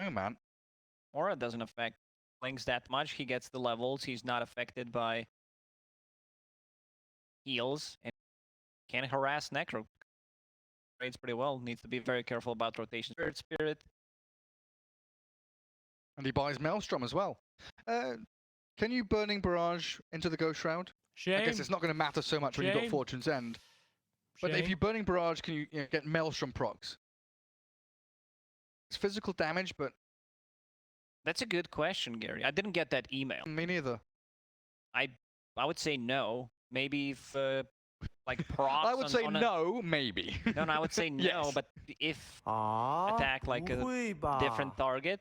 Oh man. Aura doesn't affect Lynx that much. He gets the levels. He's not affected by heals and can harass Necro. Trades pretty well. Needs to be very careful about rotation. Spirit. And he buys Maelstrom as well. Can you Burning Barrage into the Ghost Shroud? Shame. I guess it's not going to matter so much when you've got Shame. Fortune's End. But if Shame. you Burning Barrage, can you, get Maelstrom procs? It's physical damage, but... That's a good question, Gary. I didn't get that email. Me neither. I would say no. Maybe if like procs. I would say no, maybe. No, I would say no. Yes. But if attack like a different target,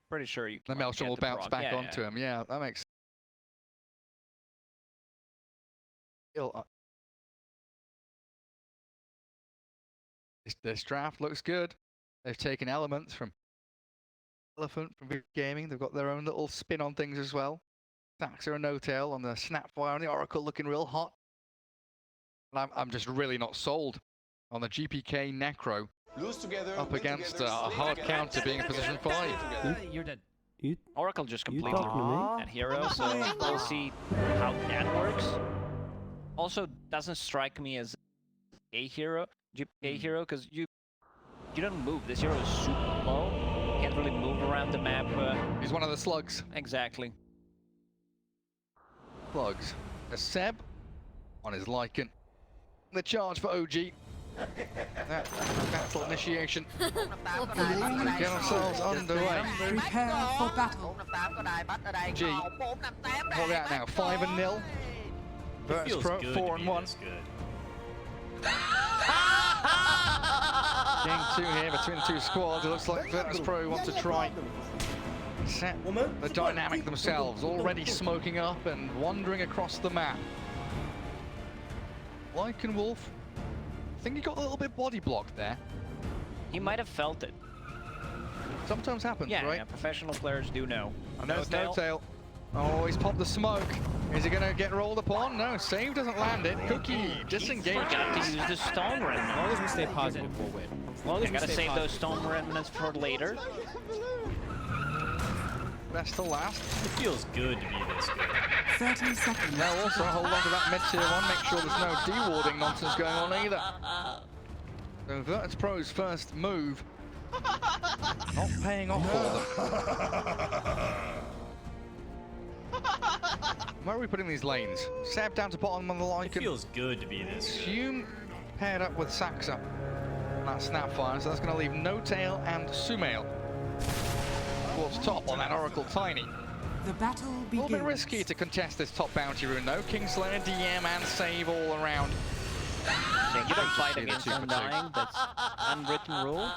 pretty sure you can. The Maelstrom will bounce back onto him. Yeah, that makes sense. This draft looks good. They've taken elements from Elephant, from Big Gaming. They've got their own little spin on things as well. Saxa and No-Tail on the Snapfire and the Oracle looking real hot. And I'm just really not sold on the GPK Necro up against a hard counter being in position 5. You're dead. Oracle just completely talking at hero, so we'll see how that works. Also, doesn't strike me as a hero, GPK hero, because you don't move. This hero is super low. Can't really move around the map. He's one of the slugs. Exactly. Slugs. A Seb on his Lycan. The charge for OG. That battle initiation. Get ourselves underway. Prepare for battle. G. What are we at now? 5-0. VIRTUS.PRO 4-1. Game 2 here between the two squads. It looks like VIRTUS.PRO want to try set the dynamic themselves, already smoking up and wandering across the map. Lycan Wolf, I think he got a little bit body blocked there. He might have felt it. Sometimes happens, right? Yeah, professional players do know. And there's No-Tail. Oh, he's popped the smoke. Is he going to get rolled upon? No, save doesn't land it. Cookie disengaged. Forgot to use the Stone Remnant. As long as we stay positive, we'll win. As long as we gotta stay save positive. those Stone Remnants for later. Best to last. It feels good to be this good. 30 seconds. Now also hold on to that mid-tier one. Make sure there's no dewarding nonsense going on either. So VIRTUS.PRO's first move not paying off for them. Where are we putting these lanes? Seb down to bottom on the Lycan. It feels good to be this good. Hume paired up with Saxa on that Snapfire, so that's going to leave No-Tail and Sumail towards top on that Oracle Tiny. The battle begins. A little bit risky to contest this top bounty rune though. Kingslayer, DM and save all around. Yeah, you don't fight against Undying, that's unwritten rule.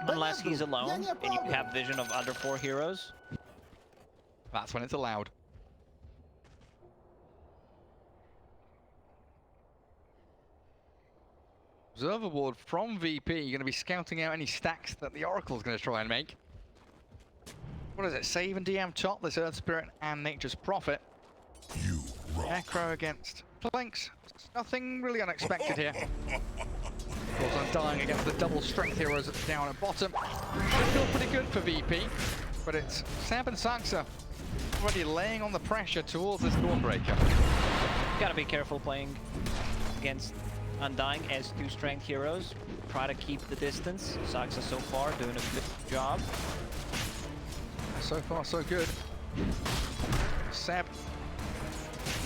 Unless he's alone and you have vision of other 4 heroes. That's when it's allowed. Observer Ward from VP. You're going to be scouting out any stacks that the Oracle's going to try and make. What is it? Save and DM top, this Earth Spirit and Nature's Prophet. Necro against Planks. Nothing really unexpected here. Of course, Undying against the double strength heroes down at bottom. Should feel pretty good for VP, but it's Seb and Saxa already laying on the pressure towards this Dawnbreaker. Gotta be careful playing against Undying as 2 strength heroes. Try to keep the distance. Saxa so far doing a good job. So far, so good. Seb.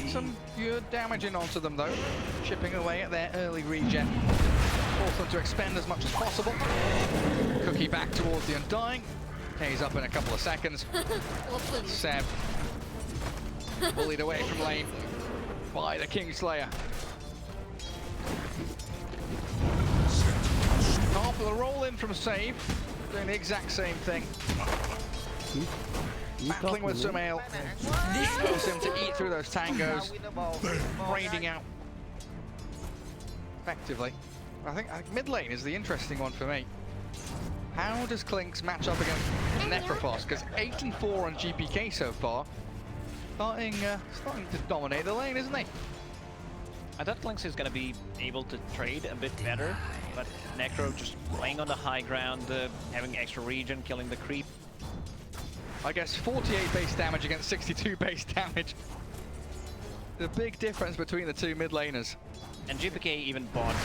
Some good damaging onto them though. Chipping away at their early regen. Force them to expend as much as possible. Cookie back towards the Undying. K's up in a couple of seconds. Seb bullied away from lane by the Kingslayer. Half of the roll in from Save, doing the exact same thing. Battling with Sumail. Force him to eat through those tangos. Raiding out effectively. I think mid lane is the interesting one for me. How does Clinks match up against Necrophos? Because 8-4 on GPK so far. Starting to dominate the lane, isn't he? I thought Clinks is going to be able to trade a bit better but Necro just playing on the high ground, having extra regen, killing the creep. I guess 48 base damage against 62 base damage. The big difference between the two mid laners. And GPK even bought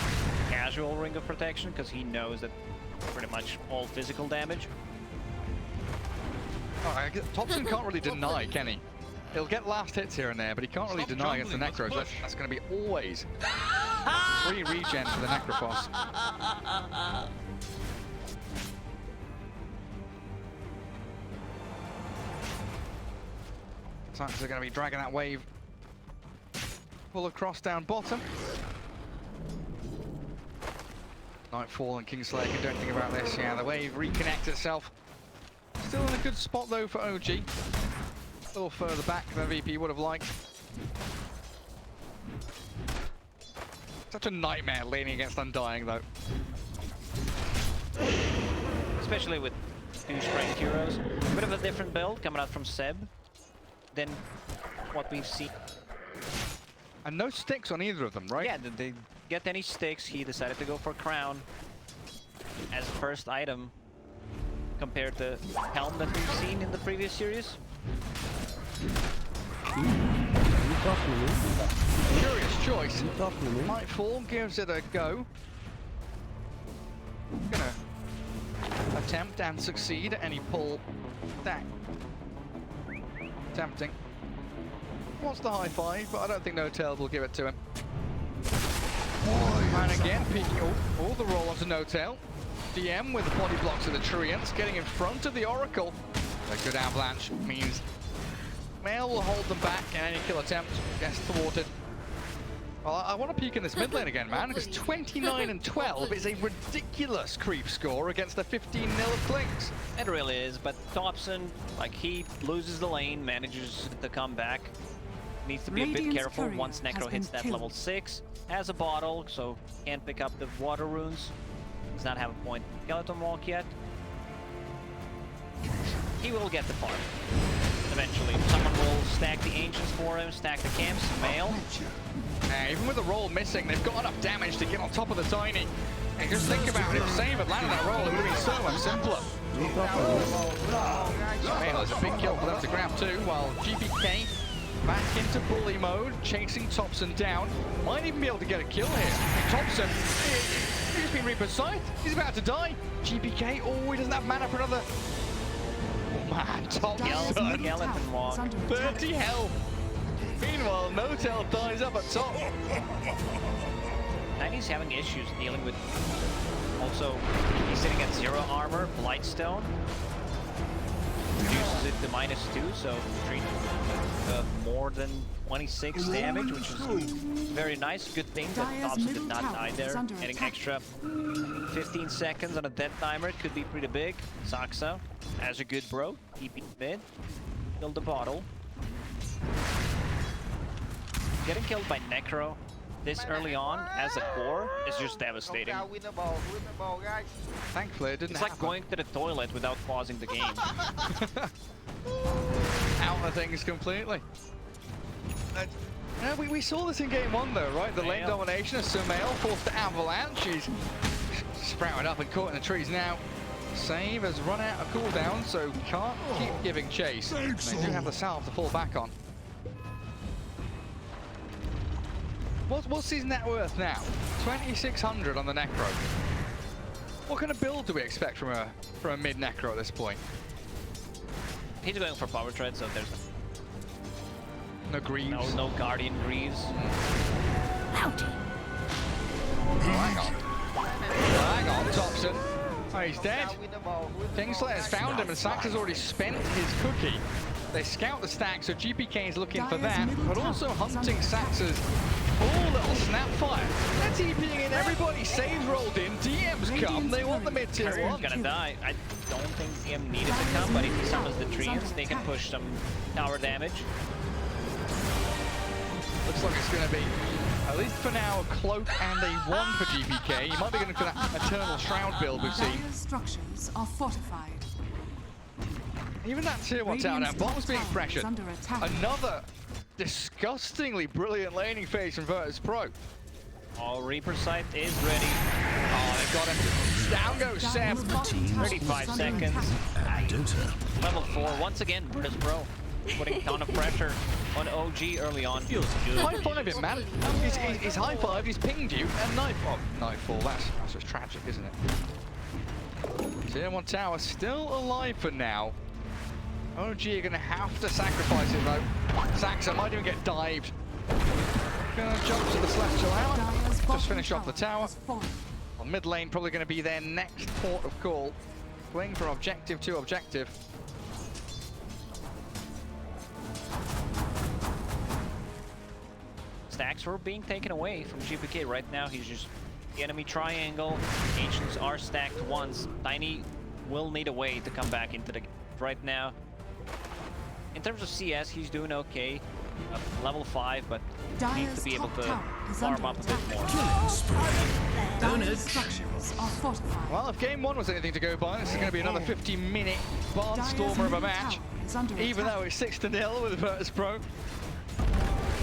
casual Ring of Protection because he knows that pretty much all physical damage. Oh, Thompson can't really deny, can he? He'll get last hits here and there, but he can't really deny against the Necros. That's going to be always free regen for the Necrophos. Saxons are going to be dragging that wave full across down bottom. Nightfall and Kingslayer can do anything about this. Yeah, the wave reconnects itself. Still in a good spot though for OG. A little further back than VP would have liked. Such a nightmare leaning against Undying though. Especially with two strength heroes. A bit of a different build coming out from Seb than what we've seen. And no sticks on either of them, right? Yeah, did they get any sticks? He decided to go for Crown as first item compared to Helm that we've seen in the previous series. Curious choice. Nightfall gives it a go. Gonna attempt and succeed at any pull stack. Tempting. Wants the high five, but I don't think No Tail will give it to him. And again, peeking all the roll onto No Tail. DM with the body blocks of the Treants, getting in front of the Oracle. A good avalanche means Mail will hold them back, and any kill attempt gets thwarted. Well, I want to peek in this mid lane again, man, because 29 and 12 is a ridiculous creep score against the 15-0 of Clinks. It really is, but Thompson, like, he loses the lane, manages to come back. Needs to be a bit careful once Necro hits that level 6. Has a bottle, so can't pick up the water runes. Does not have a point skeleton walk yet. He will get the farm. Eventually, someone will stack the ancients for him, stack the camps, Mail. Even with the roll missing, they've got enough damage to get on top of the Tiny. And just think about it, if Save had landed that roll, it would have been so much simpler. Mail is a big kill for them to grab too, while GPK back into bully mode, chasing Thompson down. Might even be able to get a kill here. Thompson, he's been Reaper's sight. He's about to die. GPK, oh, he doesn't have mana for another. Oh man, Thompson. Skeleton walk. 30 health. Meanwhile, No Tail dies up at top. Tiny's having issues dealing with. Also, he's sitting at 0 armor, Blightstone. Reduces it to -2, so more than 26 damage, which is very nice. Good thing that Thompson did not die there. Getting extra 15 seconds on a dead timer could be pretty big. Saxa, as a good bro, TP mid, killed the bottle. Getting killed by Necro this early on as a core is just devastating. Thankfully, it didn't It's like going to the toilet without pausing the game. Out of things completely. We saw this in game 1 though, right? The lane domination of Sumail forced to avalanche. She's sprouted up and caught in the trees now. Save has run out of cooldown, so can't keep giving chase. They do have the salve to fall back on. What's his net worth now? 2,600 on the Necro. What kind of build do we expect from a mid Necro at this point? He's going for power tread, so there's no Greaves. No Guardian Greaves. Oh, hang on, Thompson. Oh, he's dead. Kingslayer's found him, and Sax has already spent his cookie. They scout the stack, so GPK is looking for that, but also hunting Sax's full little snapfire. They're TPing in everybody. Saves rolled in. DM's come. They want the mid-tier one. Gonna die. I don't think DM needed to come, but if he summons the treants, they can push some tower damage. Looks like it's going to be, at least for now, a cloak and a 1 for GPK. You might be going for that Eternal Shroud build we've seen. Structures are fortified. Even that tier 1 tower now, bottom's being pressured. Another disgustingly brilliant laning phase from VIRTUS.PRO. Oh, Reaper Sight is ready. Oh, got him. Down goes Seb. 35 seconds. Level 4. Once again, VIRTUS.PRO putting a ton of pressure on OG early on. Feels good. High five him, man. He's high fived, he's pinged you, and nightfall. That's just tragic, isn't it? Tier 1 tower still alive for now. OG are gonna have to sacrifice it though. Saxa might even get dived. Gonna jump to the celestial hammer. Just finish off the tower. On mid lane, probably gonna be their next port of call. Swing from objective to objective. Stacks were being taken away from GPK right now. He's just the enemy triangle. Ancients are stacked once. Tiny will need a way to come back into the game right now. In terms of CS, he's doing okay. Level 5, but needs to be able to farm up a bit more. Well, if game 1 was anything to go by, this is going to be another 50-minute barnstormer of a match. Even though it's 6-0 with VIRTUS.PRO.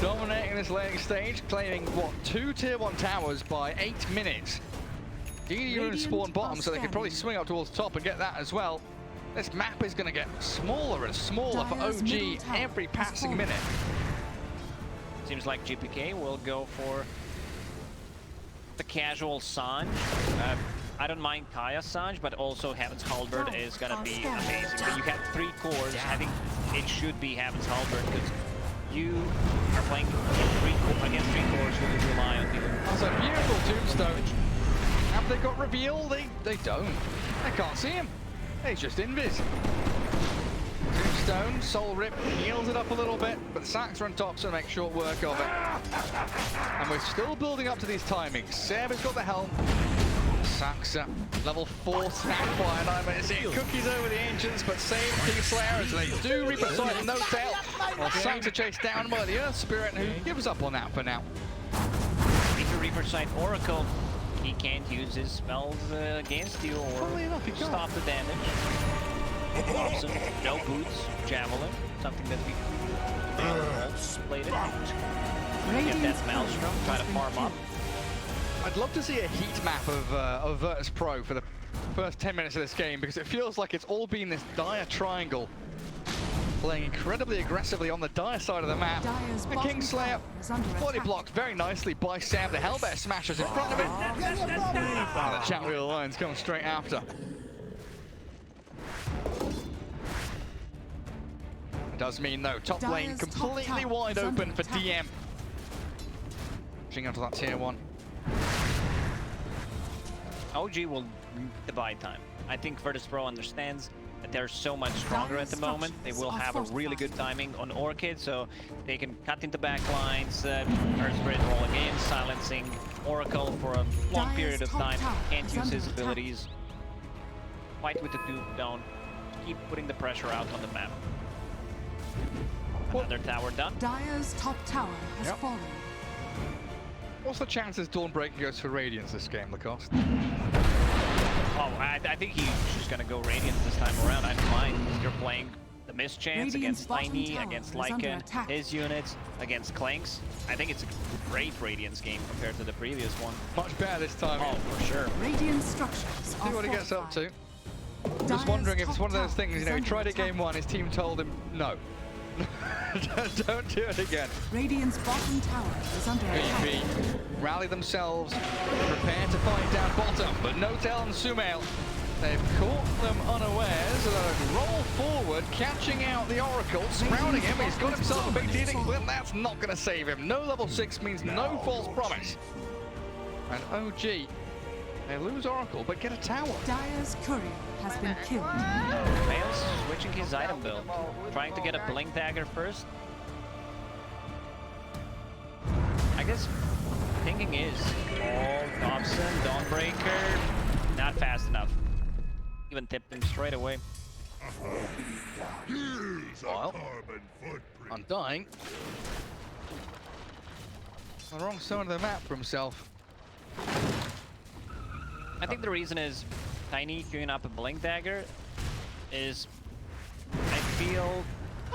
Dominating this laning stage, claiming, what, 2 tier 1 towers by 8 minutes. DDU and spawn bottom, so they could probably swing up towards top and get that as well. This map is going to get smaller and smaller for OG every passing minute. Seems like GPK will go for the casual Sanj. I don't mind Kaya Sanj, but also Heaven's Halberd is going to be amazing. But you have 3 cores. I think it should be Heaven's Halberd because you are playing against 3 cores who can rely on people. That's a beautiful tombstone. Have they got reveal? They don't. They can't see him. He's just invis. Tombstone, Soul Rip, heals it up a little bit, but Sax on top, so make short work of it. And we're still building up to these timings. Seb has got the helm. Saxa, level 4 snack by 9 minutes in. Cookies over the Ancients, but save Kingslayer as they do Reaper Sight and no tail. While Saxa chased down by the Earth Spirit, who gives up on that for now. If you Reaper Sight Oracle, he can't use his spells against you or stop the damage. Awesome. No boots, javelin, something that we played it. Get that Maelstrom, try to farm up. I'd love to see a heat map of VIRTUS.PRO for the first 10 minutes of this game because it feels like it's all been this dire triangle. Playing incredibly aggressively on the dire side of the map. The Kingslayer, body blocked very nicely by Sam. The Hellbear smashes in front of it. And the chat wheel lines come straight after. It does mean, though, top lane completely wide open for DM. Pushing onto that tier 1. OG will need the buy time. I think VIRTUS.PRO understands that they're so much stronger at the moment. They will have a really good timing on Orchid, so they can cut into backlines, Earth Spirit rolling in, silencing Oracle for a long period of time. Can't use his abilities. Fight with the Duke down. Keep putting the pressure out on the map. Another tower done. Dire's top tower has fallen. What's the chances Dawnbreaker goes for Radiance this game, Lacoste? Oh, I think he's just gonna go Radiant this time around. I don't mind. You're playing the Mischance against Tiny, against Lycan, his units, against Clanks. I think it's a great Radiance game compared to the previous one. Much better this time. Oh, for sure. Radiant structures See what he gets up to. Just wondering if it's one of those things, you know, he tried it game 1, his team told him, no. Don't do it again. Radiant's bottom tower is under attack. VP rally themselves, prepare to fight down bottom, but no tail on Sumail. They've caught them unawares, so they'll roll forward, catching out the Oracle, surrounding him. He's got himself a big dealing flip. That's not going to save him. No level 6 means no false promise. And OG, they lose Oracle, but get a tower. Dire's courier has been killed. Fails switching his item build. Trying to get a Blink Dagger first. I guess thinking is Dobson, Dawnbreaker, not fast enough. Even tipped him straight away. Well, Undying. On the wrong side of the map for himself. I think the reason is Tiny queuing up a Blink Dagger is I feel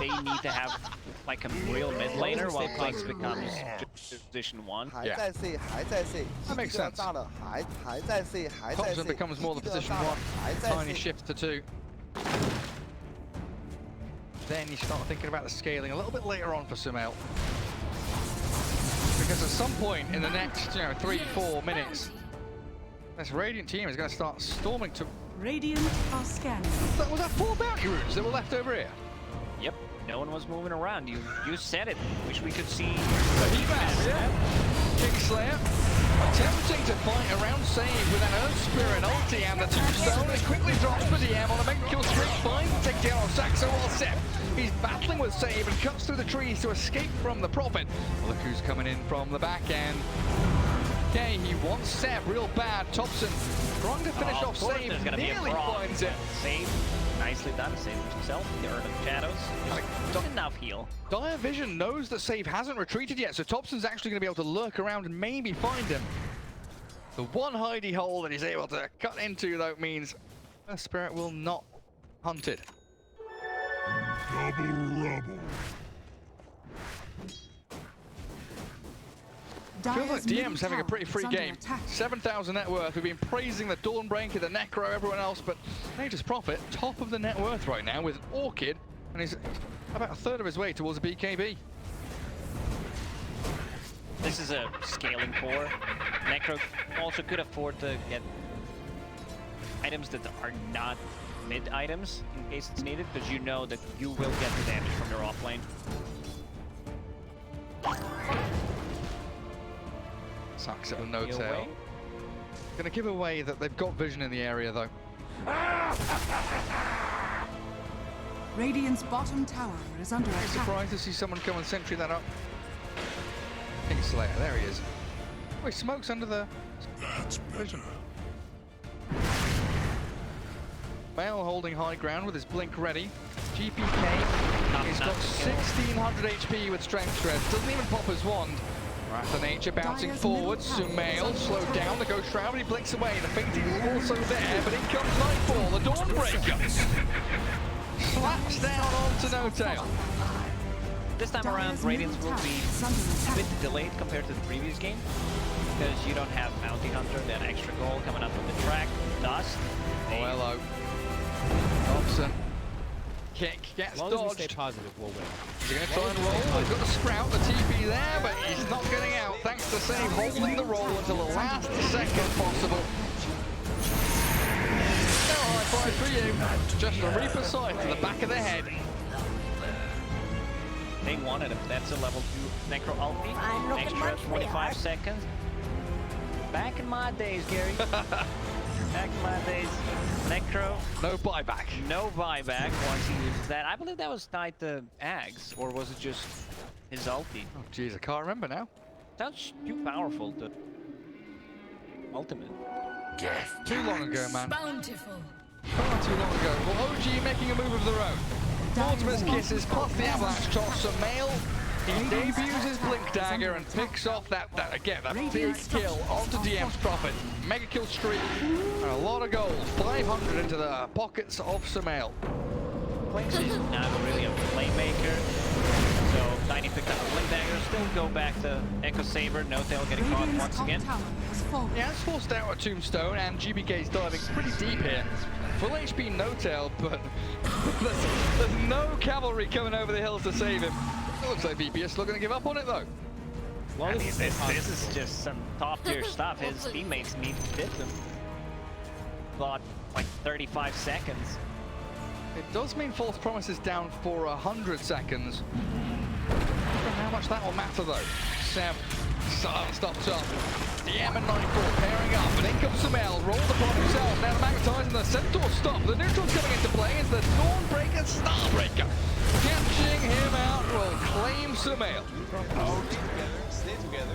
they need to have like a real mid laner while Clinks becomes position 1. Yeah. That makes sense. Thompson becomes more the position 1, tiny shift to 2. Then you start thinking about the scaling a little bit later on for Sumail. Because at some point in the next, 3-4 minutes, this Radiant team is going to start storming to... Radiant are scanning. Was that 4 bounty runes that were left over here? Yep, no one was moving around. You said it. Wish we could see. The He-Man, yeah. Kingslayer attempting to fight around save with an Earth Spirit ulti and the Tombstone. It quickly drops for DM on a mega kill streak. Finds the takedown of Saxo while Sep. He's battling with save and cuts through the trees to escape from the Prophet. Look who's coming in from the back end. Okay, he wants Sep real bad. Thompson trying to finish off save. Nearly finds it. Save. Nicely done. Save himself. The Earth of Shadows. Just enough heal. Dire Vision knows that Save hasn't retreated yet, so Thompson's actually going to be able to lurk around and maybe find him. The one hidey hole that he's able to cut into, though, means the Spirit will not hunt it. Double rubble. Feels like DM's having a pretty free game. 7,000 net worth. We've been praising the Dawnbreaker, the Necro, everyone else, but Nature's Prophet, top of the net worth right now with Orchid, and he's about a third of his way towards a BKB. This is a scaling core. Necro also could afford to get items that are not mid items in case it's needed, because you know that you will get the damage from your offlane. Sucks at a no tail. Gonna give away that they've got vision in the area though. Radiant's bottom tower is under I'm attack. surprised to see someone come and sentry that up. Kingslayer, there he is. Oh, he smokes under the vision. Bale holding high ground with his blink ready. GPK, he's got 1600 HP with strength shred. Doesn't even pop his wand. Wrath of Nature bouncing forward. Sumail slowed down. The Ghost Shroud, but he blinks away. The fainting is also there, but in comes Nightfall. The Dawnbreaker slaps down onto No Tail. This time around, Radiance will be a bit delayed compared to the previous game, because you don't have Bounty Hunter, that extra goal coming up on the track. Dust. Oh, hello. Thompson. Kick gets As long dodged. as we stay positive, we'll win. He's going to try and roll. He's got the Sprout, the TP there, but he's not getting out. Thanks to Save holding the roll until the last second possible. No high five for you. Just a Reaper Scythe to the back of the head. They wanted him. That's a level 2 Necro ulti. Extra 25 seconds. Back in my days, Gary. Back in my days. Necro. No buyback. No buyback once he uses that. I believe that was tied to Ags, or was it just his ulti? Oh, jeez, I can't remember now. Sounds too powerful to ultimate. Too long ago, man. Bountiful. Far too long ago. Well, OG making a move of their own. Ultimate kisses plus the avalanche toss. Sumail, he debuts his blink dagger and picks off that big kill onto DM's Prophet. Mega kill streak and a lot of gold. 500 into the pockets of Sumail. Clinks is not really a playmaker, so Tiny picked up a blink dagger. Still go back to Echo Saber. No Tail getting caught Radiant's once top again. tower has fallen. Yeah, it's forced out a Tombstone and GBK's diving pretty deep here. Full HP No Tail, but there's no cavalry coming over the hills to save him. It looks like VPS still going to give up on it though. As long I as mean, we stay this positive, is just some top tier stuff. His teammates need to hit him. About like 35 seconds. It does mean False Promise is down for 100 seconds. I don't know how much that will matter though. Sam stopped up. DM and Nightfall pairing up, and in comes Sumail. Roll the plot himself. Now the Magnetize and the Centaur stop. The neutral's coming into play as the Dawnbreaker Starbreaker. Catching him out will claim Sumail.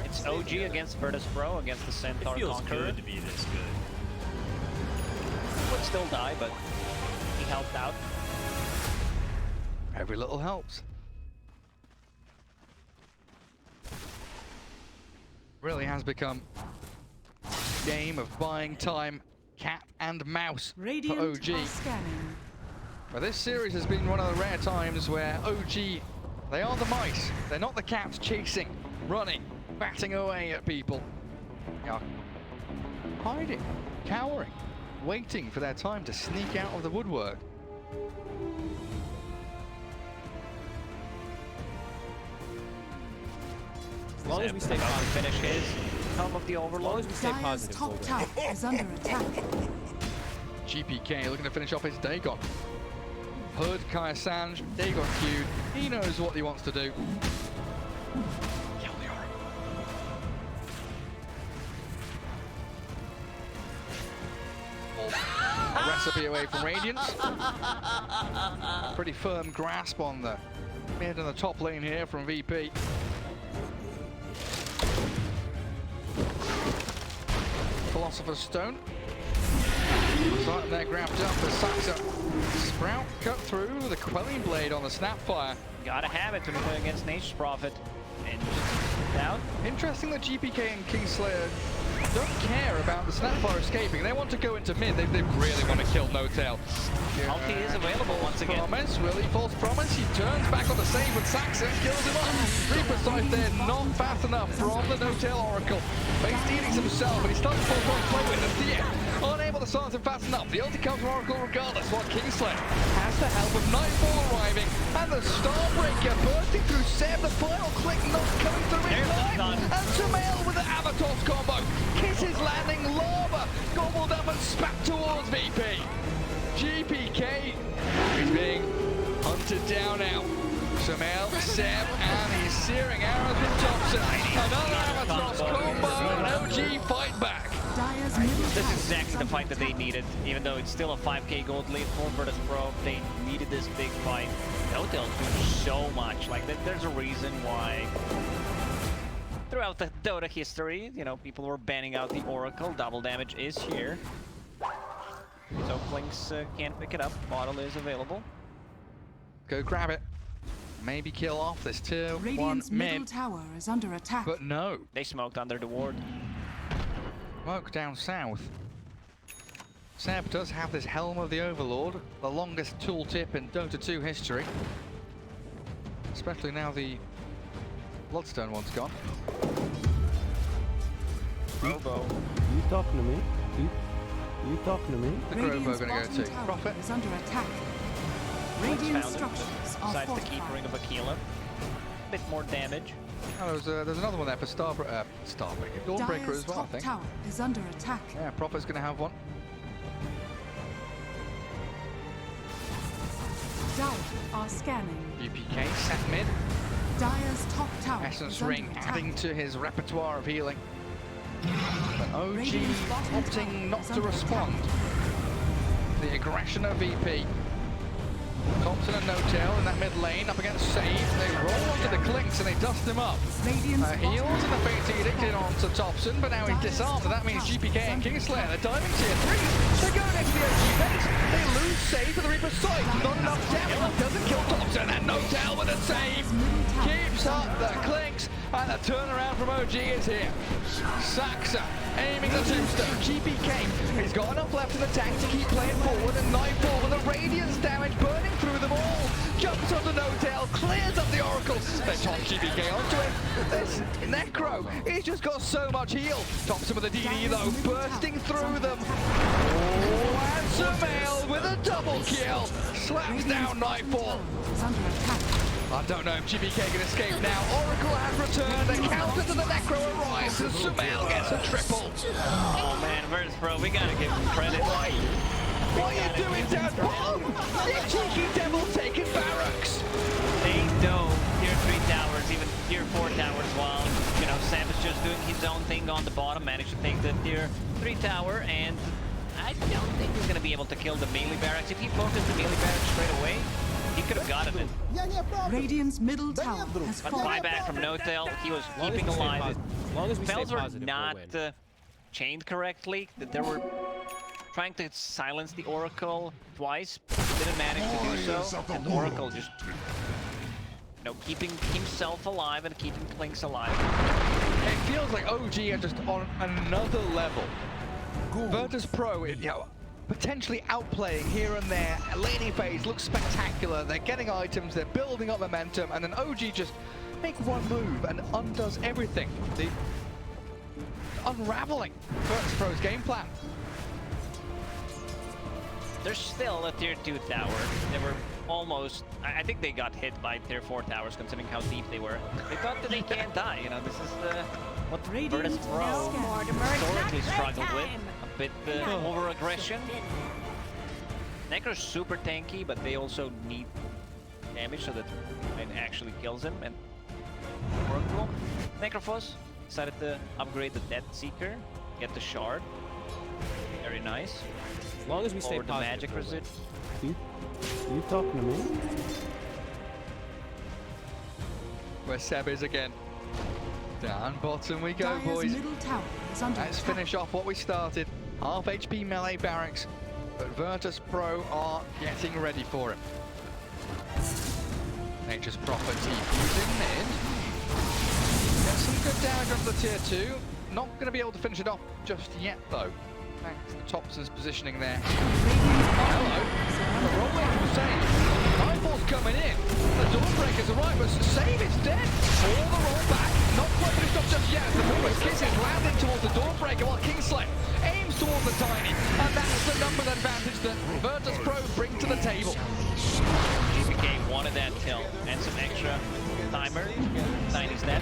It's OG against VIRTUS.PRO against the Centaur it feels Conqueror. good to be this good. Would still die, but he helped out. Every little helps. Really has become a game of buying time, cat and mouse for Radiant OG. are scanning. Well, this series has been one of the rare times where OG, they are the mice. They're not the cats chasing, running, batting away at people. They are hiding, cowering, waiting for their time to sneak out of the woodwork. As long as we stay About to positive. finish his Helm of the As long Overlord. as we stay Dire's positive, we'll top win. tower is under attack. GPK looking to finish off his Dagon. Hood, Kaya Sanj, Dagon queued. He knows what he wants to do. Kill the Oracle. A recipe away from Radiance. Pretty firm grasp on the mid and the top lane here from VP. Philosopher's Stone. Starting there, grabbed up the Saxa. Sprout cut through the Quelling Blade on the Snapfire. Gotta have it to play against Nature's Prophet. And down. Interesting that GPK and Kingslayer don't care about the Snapfire escaping. They want to go into mid. They really want to kill No-Tail. Ulti is available once again. Promise, will he? False promise. He turns back on the save with Saxon, kills him off. Reaper side there, not fast enough from the No-Tail Oracle. But he's dealing himself, and he starts to fall from play with the Thea. Unable to start him fast enough. The ulti comes from Oracle regardless, while Kingslayer has the help of Nightfall arriving, and the Starbreaker bursting through Seb. The final click not coming through in There's the time. stun. And Sumail with the Avatos combo. Kisses landing, lava gobbled up and spat towards VP. GPK is being hunted down now. Sumail, Seb, and he's searing arrows from Thompson. Another Avatos combo, and OG fight back. Dire's middle This tower is exactly the under fight that they attack. needed. Even though it's still a 5k gold lead for VIRTUS.PRO, they needed this big fight. No-Tail's doing so much. Like, there's a reason why throughout the Dota history, you know, people were banning out the Oracle. Double damage is here. So Klinks can't pick it up. Bottle is available. Go grab it. Maybe kill off this tier 1 Radiant's middle mid. tower is under attack. But no. They smoked under the ward. Smoke down south. Seb does have this Helm of the Overlord, the longest tooltip in Dota 2 history. Especially now the Bloodstone one's gone. Robo. You talking to me? You talking to me? The Grobo Radiant's gonna go bottom to tower Prophet. is under attack. What's Radiant found structures are besides the Keep fortified. Ring of Aquila. Bit more damage. Oh, there's another one there for Starbreaker, Dawnbreaker Dire's as well, I top think. tower is under attack. Yeah, Prophet's gonna have one. Dire are scanning. UPK sat mid. Dire's top tower Essence is under Ring attack. adding to his repertoire of healing. But OG Radiant's bottom opting tower not is to under respond. The aggression of VP. Thompson and No-Tail in that mid lane up against Save. They roll onto the Clinks and they dust him up. Radiant's Heals bottom and the tower Fate Edict in onto Thompson, but now he's disarmed, and that means GPK and Kingslayer. They're diving tier 3. They're going into the OG base. They lose Save for the Reaper's sight. Not enough damage. Doesn't kill Thompson, and No-Tail with a save. Keeps up the Clinks, and the turnaround from OG is here. Saxa aiming the tombstone. GPK has got enough left in the tank to keep playing forward, and Nightfall with the Radiance damage burning through them all. Jumps onto No-Tail, clears up the Oracle. They toss GPK onto it. This Necro, he's just got so much heal. Thompson with a DD though, bursting through them. Oh, and Sumail with a double kill. Slaps down Nightfall. is under attack. I don't know if GPK can escape now. Oracle has returned. A counter to the Necro arrives, and Sumail gets a triple. Oh man, VIRTUS.PRO, we gotta give him credit. What are you doing down bottom? You cheeky devil taking barracks. They dove tier 3 towers, even tier 4 towers, while, you know, Sam is just doing his own thing on the bottom, managed to take the tier 3 tower, and I don't think he's gonna be able to kill the melee barracks. If he focused the melee barracks straight away, he could have gotten it. Radiant's middle tower has But fallen. buyback from No-Tail, he was As long as keeping we stay alive. positive. As long as we stay Spells were positive, not we'll win. chained correctly. That they were trying to silence the Oracle twice, didn't manage to do so, and Oracle just, you know, keeping himself alive and keeping Klinks alive. It feels like OG are just on another level. VIRTUS.PRO, you know, potentially outplaying here and there. Laning phase looks spectacular. They're getting items, they're building up momentum, and then OG just make one move and undoes everything. The unraveling VIRTUS.PRO's game plan. There's still a tier 2 tower. They were almost, I think they got hit by tier 4 towers considering how deep they were. They thought that they can't die, you know, this is what VIRTUS.PRO historically struggled with. A bit over-aggression. Necro's super tanky, but they also need damage so that it actually kills him. And Oracle, Necrophos decided to upgrade the Death Seeker, get the shard. Very nice. As long as we stay Over the positive. magic resist. You talking to me? Where Seb is again. Down bottom we go, Dire's boys. middle tower is under Let's attack. finish off what we started. Half HP melee barracks, but VIRTUS.PRO are getting ready for it. Nature's Prophet TP's in mid. Get some good damage onto the tier 2. Not going to be able to finish it off just yet though. Thanks to Thompson's positioning there. Hello. The rolling from Save. Nightfall's coming in. The Dawnbreaker's arrived, but Save is dead. All the roll back. Not quite finished off just yet. The Boomers kisses landing towards the Dawnbreaker while Kingslayer aims towards the Tiny. And that's the numbers advantage that VIRTUS.PRO bring to the table. GPK wanted that kill and some extra timer. Tiny's dead.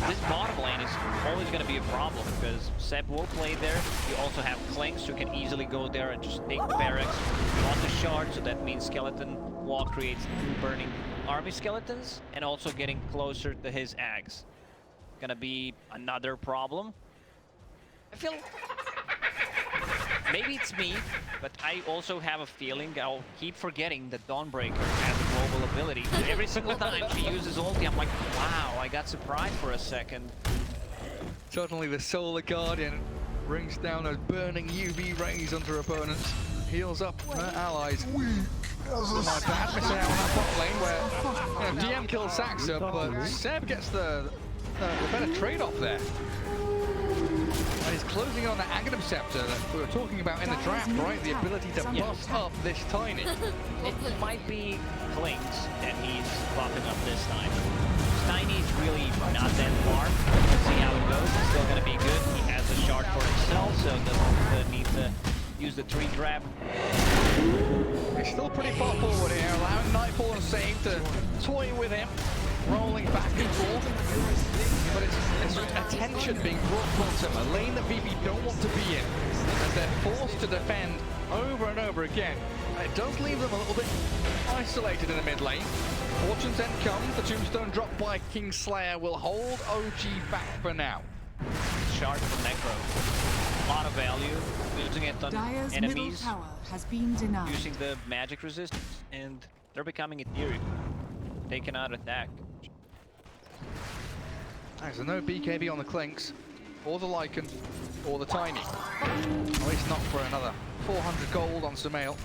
This bottom lane is always going to be a problem because Seb will play there. You also have Clinks who can easily go there and just take the barracks. You want the shard, so that means Skeleton Wall creates 2 burning army skeletons and also getting closer to his Ags. Gonna be another problem. I feel... Maybe it's me, but I also have a feeling I'll keep forgetting that Dawnbreaker has a global ability. Every single time she uses ulti, I'm like, wow, I got surprised for a second. Suddenly the Solar Guardian brings down those burning UV rays onto her opponents. Heals up her allies. My bad missing out on that bot lane where DM kills Saxa, but Seb gets the better trade-off there. And he's closing on the Aghanim Scepter that we were talking about in the draft, right? The ability to bust up this Tiny. It might be Clinks that he's popping up this time. Tiny's really not that far. Let's see how it goes. It's still going to be good. He has a shard for himself, so doesn't need to use the tree grab. He's still pretty far forward here, allowing Nightfall and Save to toy with him, rolling back and forth. But it's attention being brought bottom, a lane that VP don't want to be in, as they're forced to defend over and over again. And it does leave them a little bit isolated in the mid lane. Fortune's End comes, the tombstone dropped by Kingslayer will hold OG back for now. Shard from Necro. A lot of value, using it on Dire's middle enemies, tower has been denied. using the magic resistance, and they're becoming ethereal. Taking out attack. There's no BKB on the Clinks, or the Lycan, or the Tiny. At least not for another 400 gold on Sumail.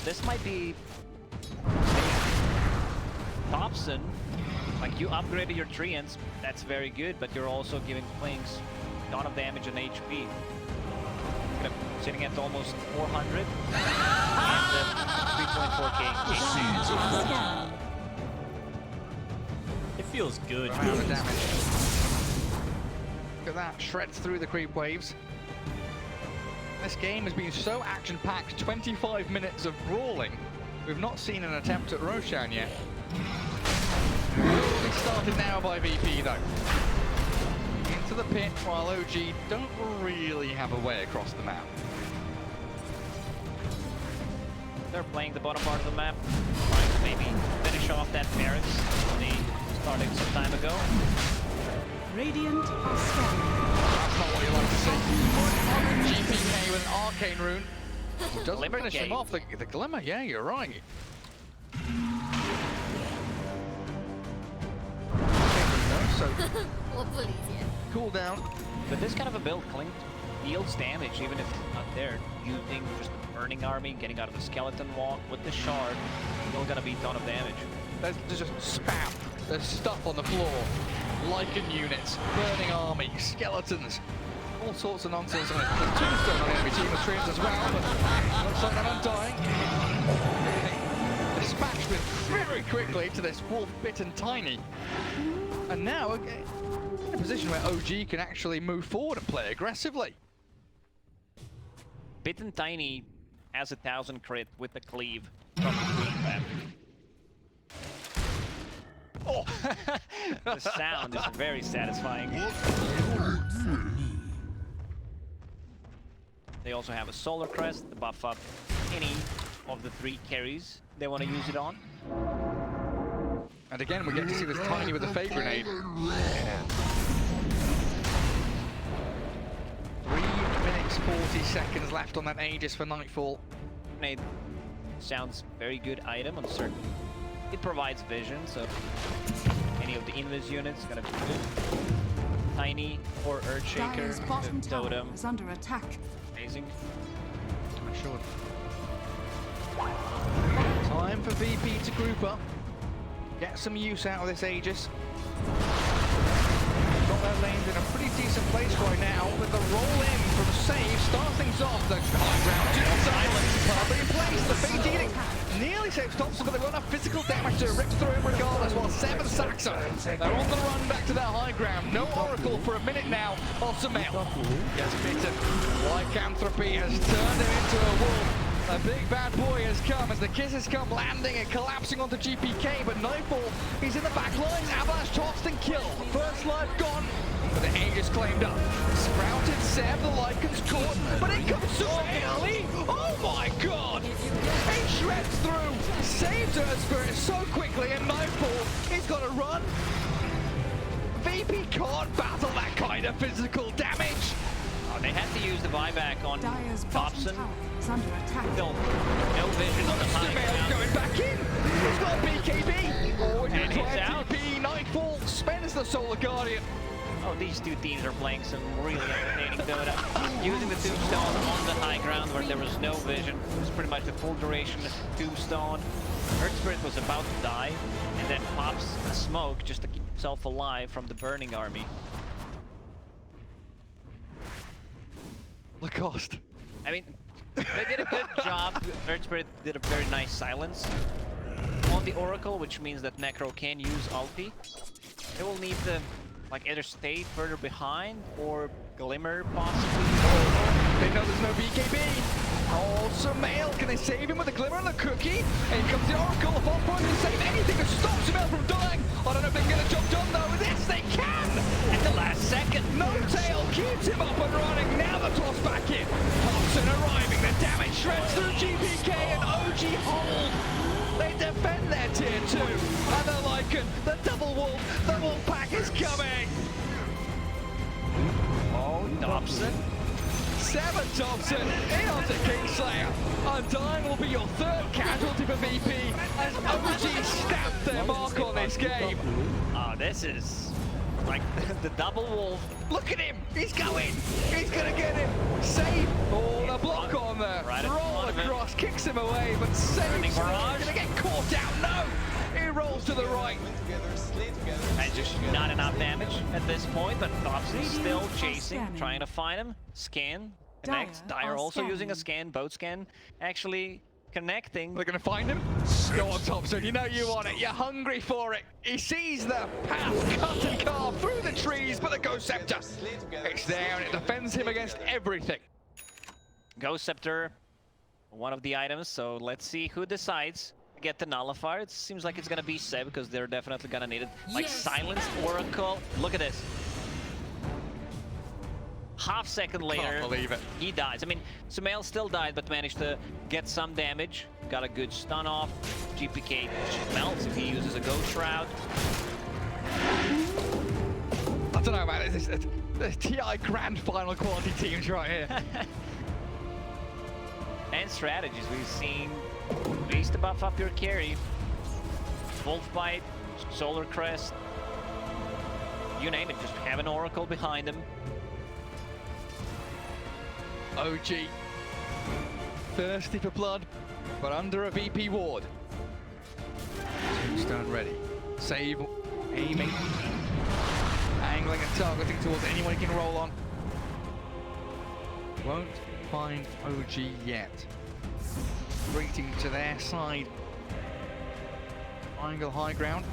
This might be Thompson. Like, you upgraded your treants, that's very good, but you're also giving Clinks a ton of damage and HP. Sitting at almost 400 and 3.4k. It feels good. Amount of damage. Look at that, shreds through the creep waves. This game has been so action-packed, 25 minutes of brawling. We've not seen an attempt at Roshan yet. It's started now by VP though. Into the pit while OG don't really have a way across the map. They're playing the bottom part of the map, trying to maybe finish off that barracks they started some time ago. Radiant are scanning. That's not what you like to see. GPK with an arcane rune. Doesn't Glimmer finish him gate. off. The glimmer, yeah, you're right. So cool down. But this kind of a build, Clink deals damage even if it's not there. Using just the burning army, getting out of the skeleton walk with the shard, still gonna be a ton of damage. There's just spam. There's stuff on the floor. Lycan units, burning army, skeletons. all sorts of nonsense on it. There's tombstone on the enemy team of streams as well, but looks like they're undying. Dispatched with very quickly to this wolf bitten tiny. And now in a position where OG can actually move forward and play aggressively. Bitten Tiny has 1,000 crit with the cleave from the Queen map. Oh! The sound is very satisfying. They also have a Solar Crest to buff up any of the 3 carries they want to use it on. And again, we get to see this Tiny with a Fake Grenade. 3 minutes 40 seconds left on that Aegis for Nightfall. Grenade sounds very good item on certain. It provides vision, so any of the invis units gonna be good. Tiny or Earthshaker, Dire's bottom the tower totem, is under attack. amazing. Sure. Time for VP to group up. Get some use out of this Aegis. Got their lanes in a pretty decent place right now, with the roll in from Save starts things off. The high ground to silence, perfectly in place. The Fate Eating nearly saves Thompson, but they've got enough physical damage to rip through him regardless. While 7 Saxon, they're on the run back to their high ground. No Oracle for a minute now. Also Mail gets bitten. Lycanthropy has turned him into a wolf. A big bad boy has come as the kisses come landing and collapsing onto GPK, but Nightfall, he's in the back lines. Avalanche tossed and killed. First life gone, but the Aegis claimed up. Sprouted Seb, the Lycan's caught, but it comes so early. Oh my god! He shreds through, saves Earth Spirit so quickly, and Nightfall, he's got to run. VP can't battle that kind of physical damage. Oh, they had to use the buyback on Dire's bottom Thompson. tower is under attack. Still, no vision on the high ground. Going back in. He's got a BKB. Oh, And he's out. TP. Nightfall spends the Solar Guardian. Oh, these two teams are playing some really entertaining Dota. Using the Tombstone on the high ground where there was no vision. It was pretty much the full duration Tombstone. Earth Spirit was about to die, and then pops a smoke just to keep himself alive from the burning army. Lacoste. I mean, they did a good job. Earth Spirit did a very nice silence on the Oracle, which means that Necro can use ulti. They will need to, like, either stay further behind or Glimmer, possibly. They know there's no BKB. Also Mail, can they save him with a Glimmer and the Cookie? And here comes the Oracle. The Fall Point can save anything that stops Mail from dying. I don't know if they can get a job done though. This they can! At the last second. No Tail keeps him up and running. Now the toss back in. Thompson arriving. The damage shreds through GPK and OG hold. They defend their tier 2. And the Lycan, the double wolf, the wolf pack is coming. Oh, Thompson. 7 Thompson in onto Kingslayer. Undying will be your 3rd casualty for VP as OG stamped their mark on this game. Oh, this is like the double wolf. Look at him! He's going! He's gonna get him! Save! Oh, the block on there! Right in Roll front of him. across, kicks him away, but saves! Barrage. Gonna get caught out! No! He rolls to the right. And just not enough damage at this point, but Thompson's still Radiant chasing, scanning. trying to find him. Scan, connects. Dire Dire are also using a scanning. scan, boat scan, actually connecting. They're gonna find him. Go on, Thompson. You know you want it. You're hungry for it. He sees the path cut and carved through the trees, but the Ghost Scepter, it's there and it defends him against everything. Ghost Scepter, one of the items, so let's see who decides to get the Nullifier. It seems like it's gonna be Seb, because they're definitely gonna need it. Like, Silenced Oracle, look at this. Half second later, Can't believe it. he dies. I mean, Sumail still died, but managed to get some damage. Got a good stun off. GPK melts if he uses a Ghost Shroud. I don't know, man. This is the TI Grand Final quality teams right here. And strategies. We've seen ways to buff up your carry. Wolf Bite, Solar Crest. You name it, just have an Oracle behind him. OG, thirsty for blood, but under a VP ward. Tombstone ready. Save, aiming, angling and targeting towards anyone he can roll on. Won't find OG yet. Retreating to their side. Triangle high ground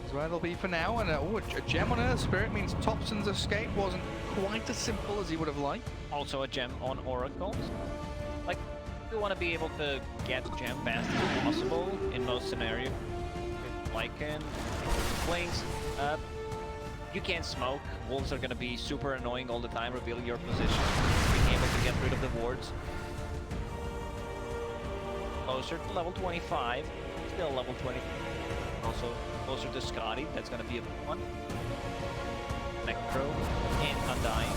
is where they'll be for now. And a gem on Earth Spirit means Thompson's escape wasn't quite as simple as he would have liked. Also a gem on Oracle. Like, you want to be able to get gem fast as possible in most scenarios. With Lycan, Wings, you can't smoke. Wolves are going to be super annoying all the time, revealing your position. Being able to get rid of the wards. Closer to level 25. Still level 20. Also closer to Scotty. That's going to be a big one. Necro and Undying.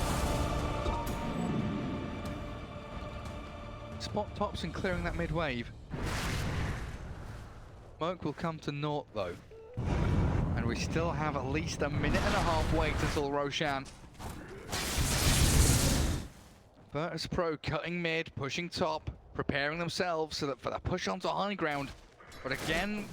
Spot Thompson clearing that mid wave. Smoke will come to naught though. And we still have at least a minute and a half wait until Roshan. VIRTUS.PRO cutting mid, pushing top, preparing themselves so that for the push onto high ground. But again,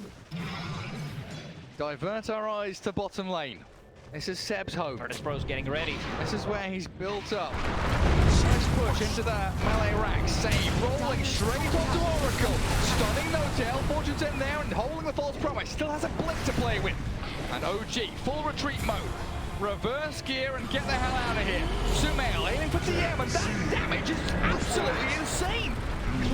divert our eyes to bottom lane. This is Seb's hope. VIRTUS.PRO's getting ready. This is where he's built up. Nice push into the melee rack. Save, rolling straight onto Oracle. Stunning no-tail. Fortune's in there and holding the false promise. Still has a blink to play with. And OG, full retreat mode. Reverse gear and get the hell out of here. Sumail aiming for DM, and that damage is absolutely insane.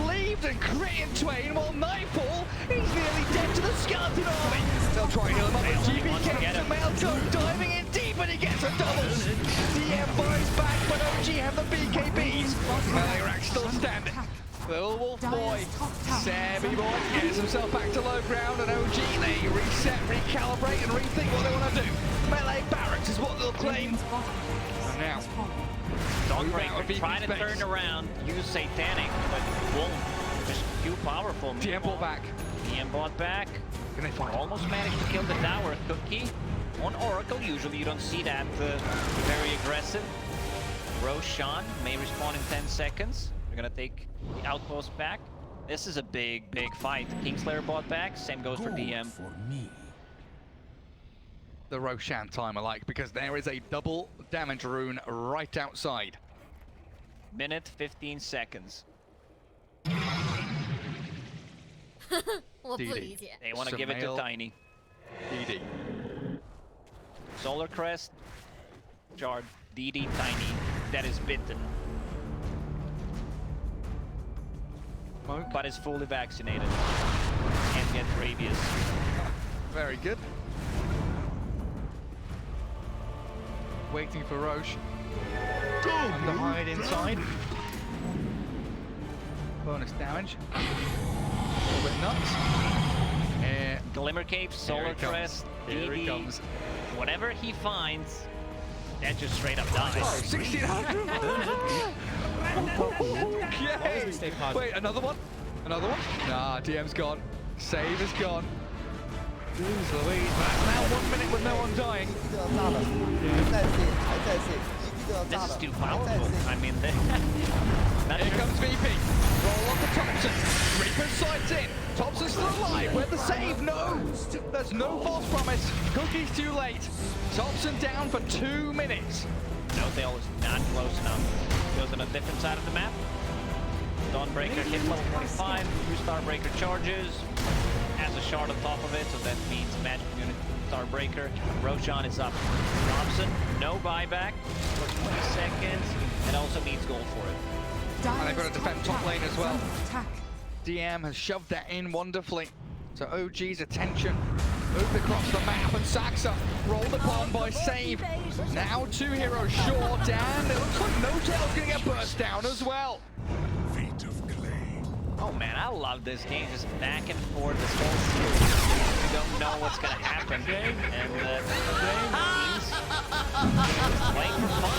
Cleaved and crit in twain, while Nightfall, he's nearly dead to the skeleton army. They'll try and heal him up with GBK. Sumail go diving in deep, and he gets a double. DM buys back, but OG have the BKBs. Melee rack still standing. Little Wolf Boy, Sammy Boy gets himself back to low ground, and OG, they reset, recalibrate, and rethink what they want to do. Melee barracks is what they'll claim. And now, Dawnbreaker trying to turn around, use Satanic, but won't. Just too powerful. DM bought back. DM bought back. Can they find Almost managed to kill the tower. Cookie on Oracle. Usually you don't see that very aggressive. Roshan may respawn in 10 seconds. We're gonna take the outpost back. This is a big fight. Kingslayer bought back. Same goes for DM. the Roshan timer like, because there is a double damage rune right outside. Minute 15 seconds. 我不理解。 They want to give it to Sumail. Tiny. DD. Solar Crest, Jard, DD, Tiny. That is bitten, Smoke. but is fully vaccinated. Can't get rabies. Very good. Waiting for Roche. And the hide inside. Bonus damage. A little bit nuts. Glimmer Cave, Solar he comes. Crest, Here he DD. comes. Whatever he finds, that just straight up dies. Oh, 1600! we stay positive. Wait, another one? Another one? Nah, DM's gone. Save is gone. Jeez Louise, that's now 1 minute with no one dying. This is too powerful. I mean, Here comes VP. Roll on to Thompson. Reaper sights in. Thompson's still alive. Where's the save? No! There's no false promise. Cookie's too late. Thompson down for 2 minutes. No-tail is not close enough. Goes on a different side of the map. Dawnbreaker hit level 25. 2-star breaker charges. Has a shard on top of it, so that means magic unit Starbreaker. Roshan is up. Thompson, no buyback for 20 seconds. It also means gold for it. And they've got to defend top lane as well. Attack. DM has shoved that in wonderfully. So OG's attention moved across the map, and Saxa rolled upon by Save. Now 2 heroes short, and it looks like No-Tail's gonna get burst down as well. Feet of clay. Oh man, I love this game. Just back and forth this whole series. You don't know what's gonna happen. And playing for fun.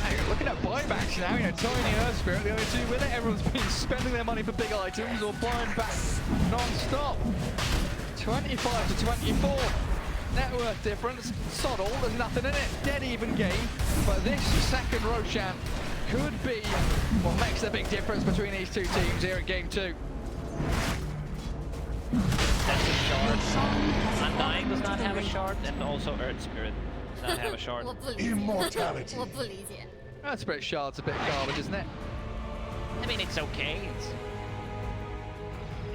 Hey, looking at buybacks now, you know, Tiny Earth Spirit, the only two with it. Everyone's been spending their money for big items or buying back non-stop. 25 to 24. Net worth difference, sod all, there's nothing in it. Dead even game. But this second Roshan could be what makes the big difference between these two teams here in game 2. That's a shard. Undying does not have a shard, and also Earth Spirit does not have a shard. 我不理解。 Immortality. 我不理解。That Spirit Shard's a bit garbage, isn't it? I mean, it's okay.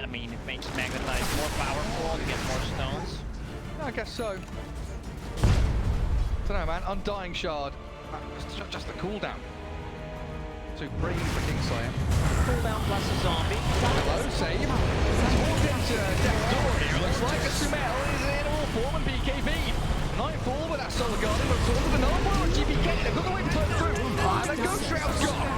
I mean, it makes Magnetize more powerful and get more stones. I guess so. Don't know, man. Undying Shard. Just the cooldown. Supreme for Kingslayer. Cooldown plus a zombie. Hello, save. Walked into death's door here. Looks like a Sumail is in all form and BKB. Nightfall with that Solar Guardian, but it's all with the Noble GPK. They've got the way to turn through. And the Ghost Shroud's gone.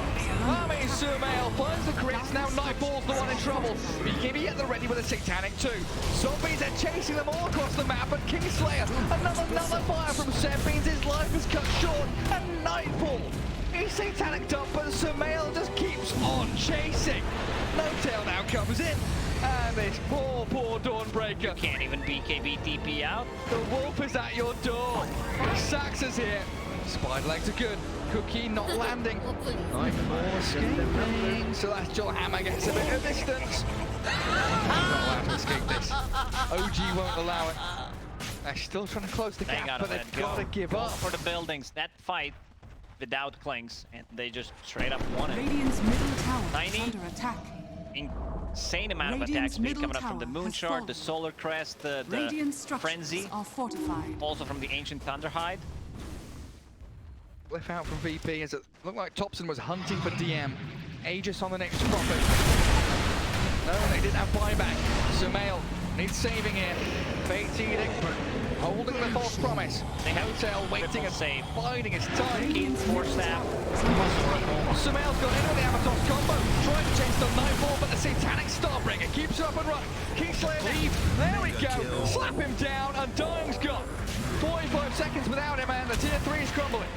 I mean, Sumail finds the crits. Now Nightfall's the one in trouble. BKB at the ready with a Satanic 2. Zombies are chasing them all across the map, but Kingslayer, another fire from Sempines. His life is cut short. And Nightfall. He's Satanic up, but Sumail just keeps on chasing. No Tail now comes in. And this poor Dawnbreaker. Can't even BKB DP out. The wolf is at your door. Sax is here. Spider legs are good. Cookie not landing. Nightfall escaping. Celestial Hammer gets a bit of distance. Not allowed to escape this. OG won't allow it. They're still trying to close the gap, but they've got to give up. For the buildings, that fight without clings, and they just straight up won it. Radiant's middle tower Tiny. is under attack. Insane amount of attack Radiant's speed middle coming up from the tower Moon has Shard, fallen. the Solar Crest, the Radiant structures Frenzy, are fortified. also from the Ancient Thunderhide. Cliff out from VP as it looked like Thompson was hunting for DM. Aegis on the next Prophet. No, they didn't have buyback. Sumail needs saving here. Fate's Edict, but holding the false promise. They have Hotel waiting triple and save. biding his time. Keep force staff. Sumail's got in with the Amatos combo. Trying to chase the Nightfall, but the Satanic Starbreaker keeps it up and running. Kingslayer leave. There we go. Slap him down. Undying's gone. 45 seconds without him, and the tier 3 is crumbling.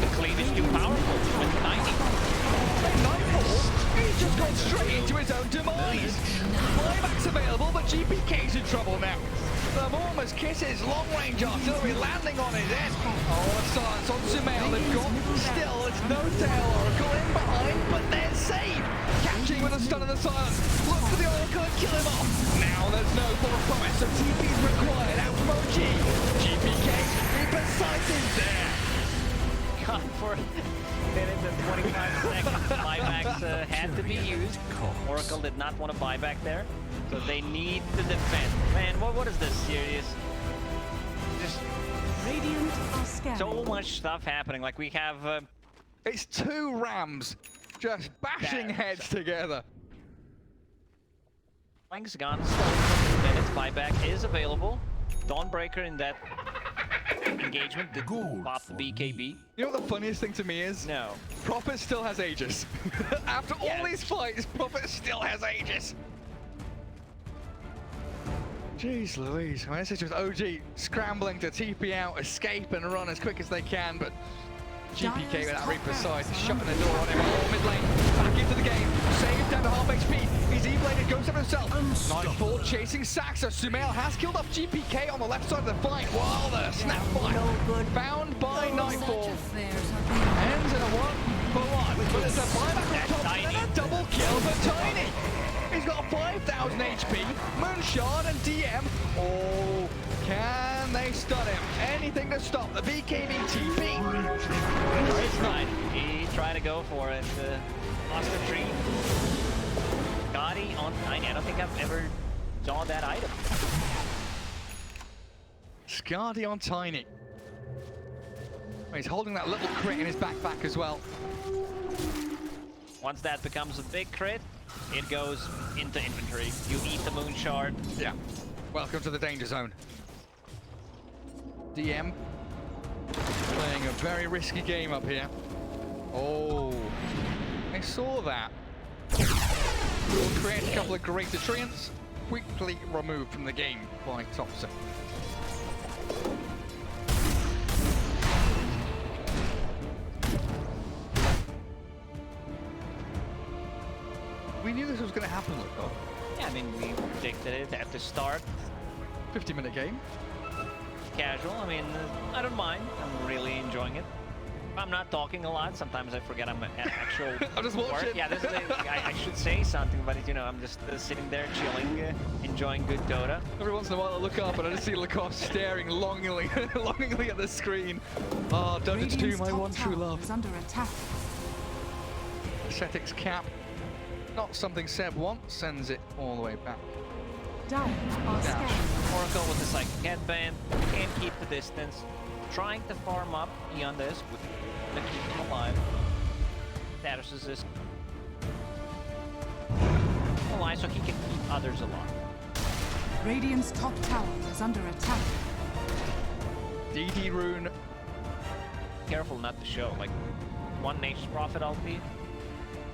The cleavage too powerful with 90. Nightfall, he's just gone straight into his own demise. Buyback's available, but GPK's in trouble now. The Mormor's kisses, long-range artillery landing on his head. Oh, the silence on Sumail. They've got still. It's no Tail Oracle in behind, but they're saved. Catching with a stun in the silence. Look for the Oracle and kill him off. Now there's no full promise, so TP's required out from OG. GPK, Poseidon's there. Gone for minutes and 25 seconds. Buybacks had to be used. Oracle did not want to buy back there, so they need to defend. Man, what is this series? Just Radiant are scanning. so much stuff happening. Like we have It's two Rams just bashing heads together. Flank's gone. Minutes buyback is available. Dawnbreaker in that engagement did pop the BKB. You know what the funniest thing to me is? No. Prophet still has Aegis. After all these fights, Prophet still has Aegis. Jeez Louise, I mean, this is just OG scrambling to TP out, escape and run as quick as they can, but GPK with that Reaper's side, shutting the door on him. Oh, mid lane, back into the game, saved down to half HP. He's E-bladed, goes up himself. Nightfall chasing Saxa. Sumail has killed off GPK on the left side of the fight, while the Snapfire, found by Nightfall, ends in a 1-for-1. But it's a buyback from Thompson and a double kill for Tiny. He's got 5,000 HP, Moonshard and DM. Oh, can they stun him? Anything to stop the BKB TP. It's fine. He tried to go for it. Lost the tree. Gotti on 9. I don't think I've ever saw that item. Scardy on Tiny. He's holding that little crit in his backpack as well. Once that becomes a big crit, it goes into inventory. You eat the Moon Shard. Yeah. Welcome to the danger zone. DM playing a very risky game up here. Oh, I saw that. Will create a couple of great detrients. Quickly removed from the game by Thompson. We knew this was going to happen, though. Yeah, I mean, we predicted it at the start. 50-minute game. Casual. I mean, I don't mind. I'm really enjoying it. I'm not talking a lot. Sometimes I forget I'm an actual. I'm just watching. Yeah, this is I should say something, but you know, I'm just sitting there chilling, enjoying good Dota. Every once in a while I look up and I just see Lacoste staring longingly, longingly at the screen. Oh, Dota 2, Radiant's my top one true tower love. is under attack. Ascetics cap. Not something Seb wants, sends it all the way back. Dire are Dash. scanning. Oracle with the psychic headband, can't keep the distance. Trying to farm up beyond this, with to keep him alive. Status is this alive so he can keep others alive. Radiant's top tower is under attack. DD rune. Careful not to show, like one Nature's Prophet ulti.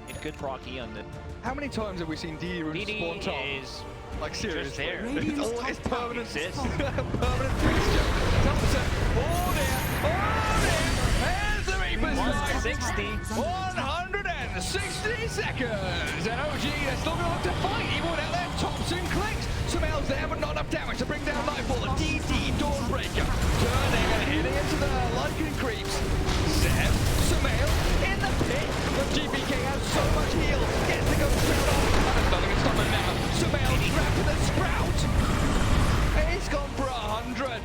It could proc E on the How many times have we seen DD rune spawn top? DD is Like seriously, there. it's Radiant's always top tower permanent. exists. Permanent fixture. Top percent. Oh dear. Oh dear. There's the Reaper's knife. 160. 160 seconds. And OG is still going to fight even without their tops and clicks. Smells there, but not enough damage to bring down Nightfall. A DD Dawnbreaker. Turning and hitting into the Lycan creeps. Seb, Sumail in the pit. But GPK has so much heal. Gets to go straight off. And there's nothing to stop him now. Sumail trapped in the sprout. He's gone for 100.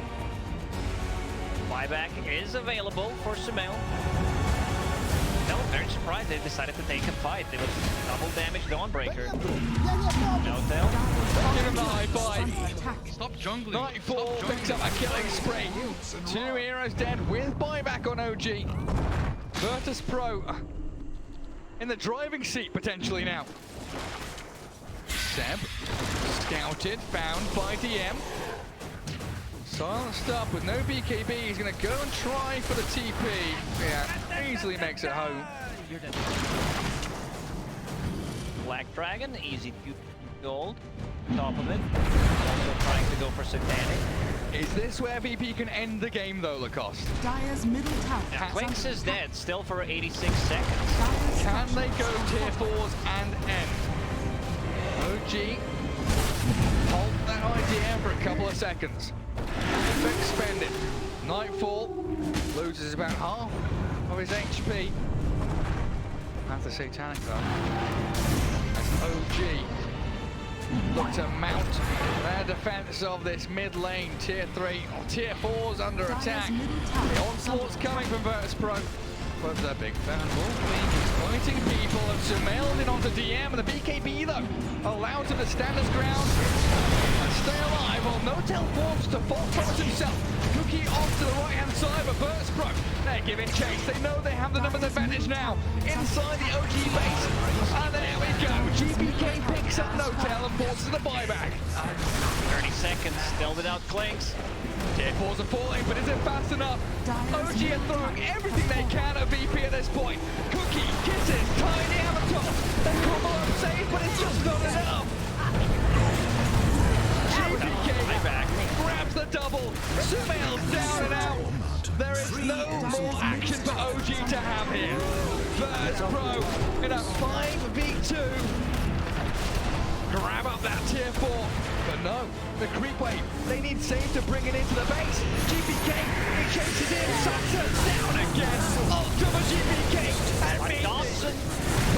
Buyback is available for Sumail. No, very surprised they decided to take a fight. It was double damage Dawnbreaker. No tail. Give him the high Under five. attack. Stop jungling. Nightfall picks up a killing spree. 2 heroes dead with buyback on OG. VIRTUS.PRO in the driving seat potentially now. Seb, scouted, found by DM. Silenced up with no BKB, he's going to go and try for the TP. Yeah, easily makes it home. Black Dragon, easy to gold. Top of it. Also trying to go for Satanic. Is this where VP can end the game though, Lacoste? Dire's middle tower Now, is Quinks under is attack. dead, still for 86 seconds. Dire's Can they structures go tier 4s and end? OG, hold that idea for a couple of seconds. Life expended. Nightfall loses about half of his HP. That's the Satanic though. As OG look to mount their defense of this mid lane. Tier 3 or tier 4s under Dire's attack. middle tower The is onslaught's under coming from attack. VIRTUS.PRO. But the big fan Wolfwing is fighting people and Sumail's in onto DM, and the BKB though allows him to stand his ground and stay alive while No-Tail forms to fall towards himself. Cookie off to the right hand side, but VIRTUS.PRO, they're giving chase. They know they have the numbers advantage now inside the OG base. And there we go. GPK picks up No-Tail and forces the buyback. 30 seconds, still without Clinks. Tier 4s are falling, but is it fast enough? OG are throwing everything they can at VP at this point. Cookie, kisses, tiny avatar. The combo up safe, but it's just not enough. GPK grabs the double. Sumail's down and out. There is no more action for OG to have here. VIRTUS.PRO in a 5v2. Grab up that tier 4. But no, the creep wave. They need save to bring it into the base. GPK, he chases in. Saxon's down again. Ultimate GPK. And means Dobson.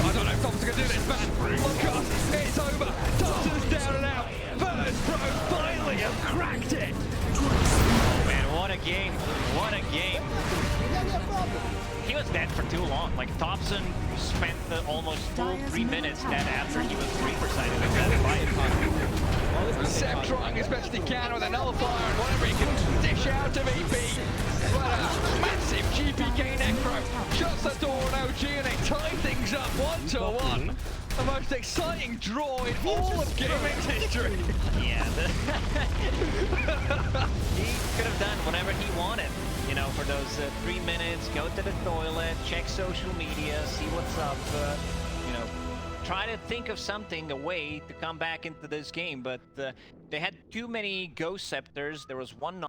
I don't know if Thompson's gonna do this, man. Look up, it's over. Thompson's down and out. VIRTUS.PRO finally have cracked it. Oh man, what a game. What a game. He was dead for too long. Like, Thompson spent the almost full 3 minutes dead after he was 3% in that fight. Seb trying as best he can with a nullifier and whatever he can dish out to VP. But a massive GPK necro shuts the door on OG and they tie things up 1-1. The most exciting draw in all of gaming's history. Yeah, he could have done whatever he wanted, you know, for those 3 minutes. Go to the toilet, check social media, see what's up, you know, try to think of something, a way to come back into this game. But they had too many Ghost Scepters. There was one